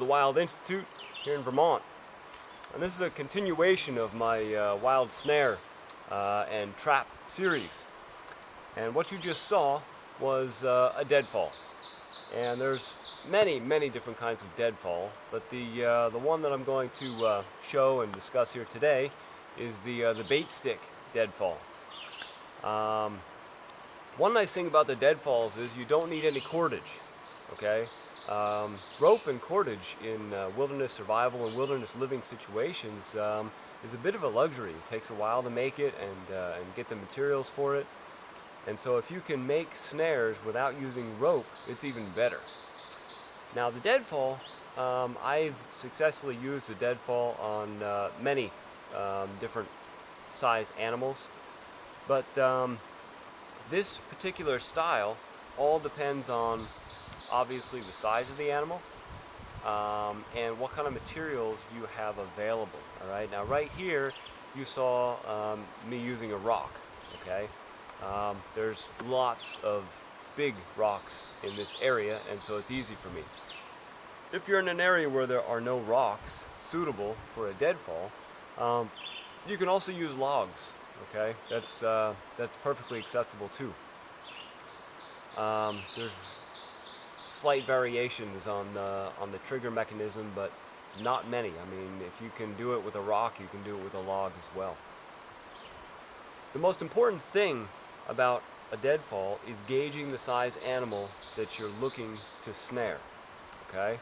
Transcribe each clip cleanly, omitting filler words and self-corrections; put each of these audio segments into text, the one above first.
the Wild Institute here in Vermont, and this is a continuation of my wild snare and trap series. And what you just saw was a deadfall, and there's many different kinds of deadfall, but the one that I'm going to show and discuss here today is the Bait Stick Deadfall. One nice thing about the deadfalls is you don't need any cordage. Okay, rope and cordage in wilderness survival and wilderness living situations is a bit of a luxury. It takes a while to make it and get the materials for it. And so if you can make snares without using rope, it's even better. Now the deadfall, I've successfully used a deadfall on many different size animals, but this particular style all depends on obviously the size of the animal and what kind of materials you have available. Alright, now right here you saw me using a rock. Okay, there's lots of big rocks in this area, and so it's easy for me. If you're in an area where there are no rocks suitable for a deadfall, you can also use logs. Okay, that's perfectly acceptable too. There's slight variations on the trigger mechanism, but not many. I mean, if you can do it with a rock, you can do it with a log as well. The most important thing about a deadfall is gauging the size animal that you're looking to snare. Okay,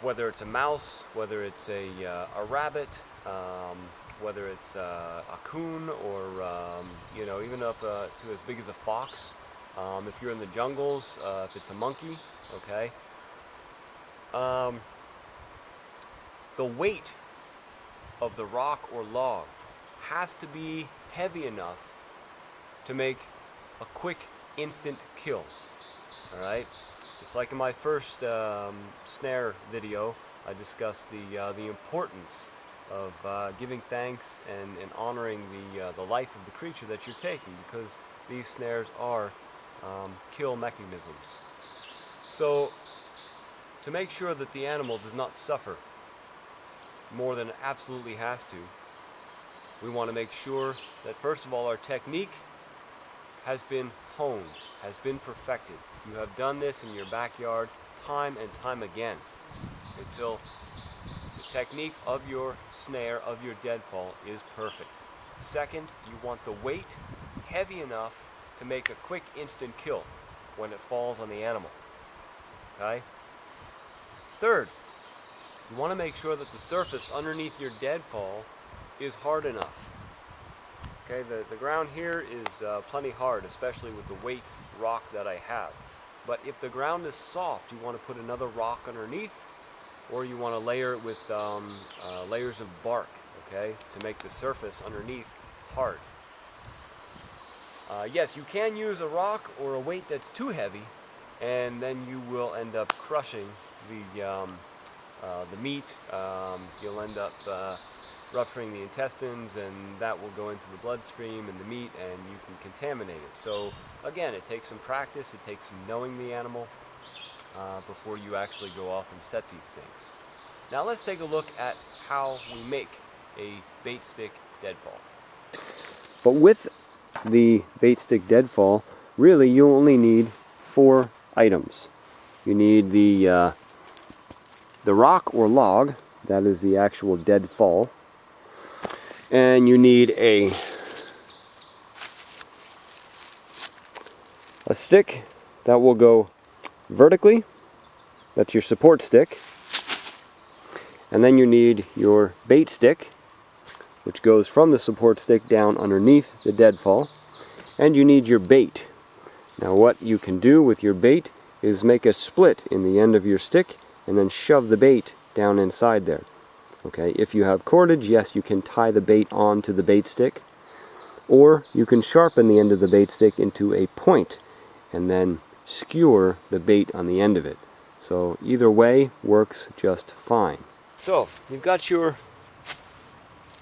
whether it's a mouse, whether it's a rabbit, whether it's a coon, or you know, even up to as big as a fox. If you're in the jungles, if it's a monkey, okay. The weight of the rock or log has to be heavy enough to make a quick, instant kill. All right. Just like in my first snare video, I discussed the importance of giving thanks and honoring the life of the creature that you're taking, because these snares are kill mechanisms. So to make sure that the animal does not suffer more than it absolutely has to, we want to make sure that first of all our technique has been honed, has been perfected. You have done this in your backyard time and time again until the technique of your snare, of your deadfall, is perfect. Second, you want the weight heavy enough to make a quick instant kill when it falls on the animal. Okay? Third, you want to make sure that the surface underneath your deadfall is hard enough. Okay, the ground here is plenty hard, especially with the weight rock that I have. But if the ground is soft, you want to put another rock underneath, or you want to layer it with layers of bark, okay, to make the surface underneath hard. Yes, you can use a rock or a weight that's too heavy, and then you will end up crushing the meat. You'll end up rupturing the intestines, and that will go into the bloodstream and the meat, and you can contaminate it. So again, it takes some practice, it takes some knowing the animal before you actually go off and set these things. Now let's take a look at how we make a bait stick deadfall. But with the bait stick deadfall, really you only need 4 items. You need the rock or log, that is the actual deadfall, and you need a stick that will go vertically, that's your support stick, and then you need your bait stick, which goes from the support stick down underneath the deadfall, and you need your bait. Now what you can do with your bait is make a split in the end of your stick and then shove the bait down inside there. Okay, if you have cordage, yes, you can tie the bait onto the bait stick, or you can sharpen the end of the bait stick into a point and then skewer the bait on the end of it. So either way works just fine. So you've got your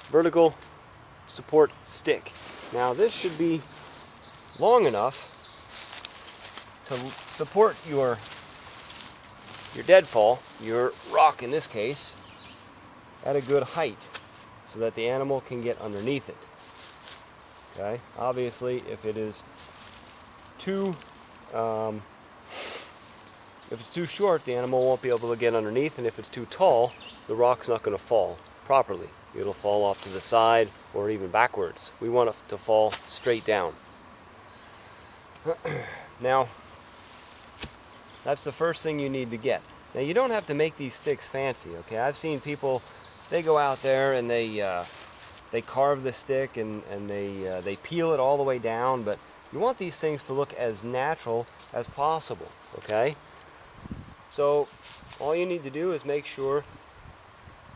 vertical support stick. Now this should be long enough to support your your deadfall, your rock in this case, at a good height so that the animal can get underneath it. Okay? Obviously, if it is too if it's too short, the animal won't be able to get underneath, and if it's too tall, the rock's not going to fall properly. It'll fall off to the side or even backwards. We want it to fall straight down. Now, that's the first thing you need to get. Now, you don't have to make these sticks fancy, okay? I've seen people, they go out there and they carve the stick and they peel it all the way down, but you want these things to look as natural as possible, okay? So all you need to do is make sure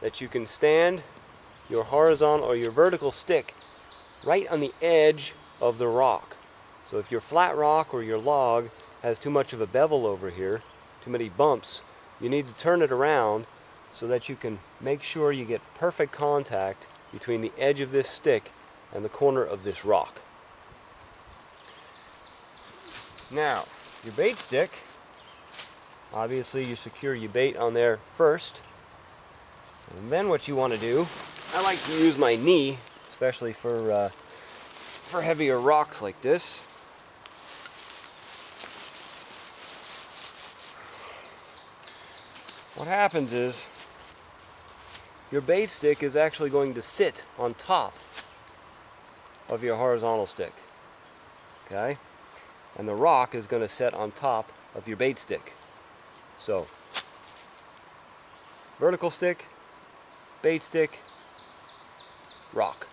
that you can stand your horizontal or your vertical stick right on the edge of the rock. So if your flat rock or your log has too much of a bevel over here, too many bumps, you need to turn it around so that you can make sure you get perfect contact between the edge of this stick and the corner of this rock. Now, your bait stick, obviously you secure your bait on there first, and then what you want to do, I like to use my knee, especially for heavier rocks like this. What happens is your bait stick is actually going to sit on top of your horizontal stick, okay? And the rock is going to sit on top of your bait stick. So, vertical stick, bait stick, rock.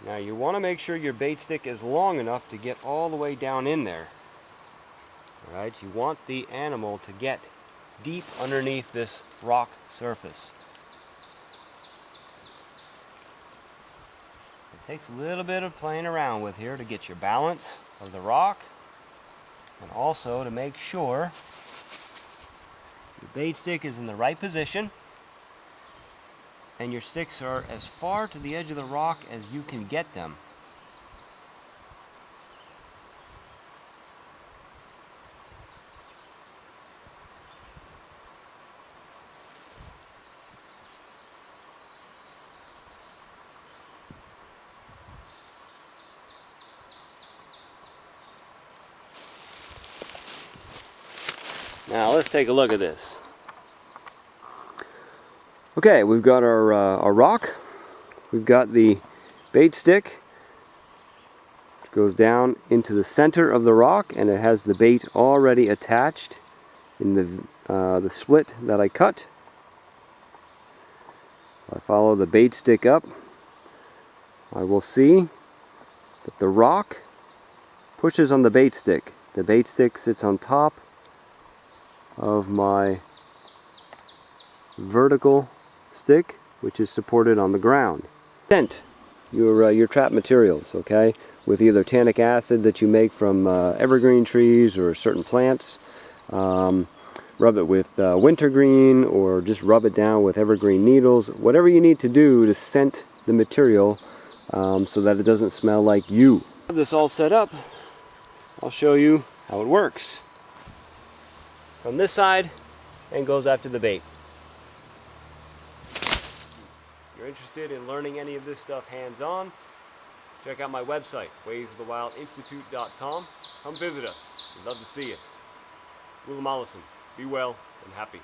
Now you want to make sure your bait stick is long enough to get all the way down in there. Alright, you want the animal to get deep underneath this rock surface. It takes a little bit of playing around with here to get your balance of the rock, and also to make sure your bait stick is in the right position and your sticks are as far to the edge of the rock as you can get them. Now let's take a look at this. Okay, we've got our rock, we've got the bait stick, which goes down into the center of the rock, and it has the bait already attached in the slit that I cut. If I follow the bait stick up, I will see that the rock pushes on the bait stick. The bait stick sits on top of my vertical stick, which is supported on the ground. Scent your trap materials, okay, with either tannic acid that you make from evergreen trees or certain plants. Rub it with wintergreen, or just rub it down with evergreen needles. Whatever you need to do to scent the material so that it doesn't smell like you. Have this all set up, I'll show you how it works. From this side, and goes after the bait. If you're interested in learning any of this stuff hands-on, check out my website, waysofthewildinstitute.com. Come visit us. We'd love to see you. Be well and happy.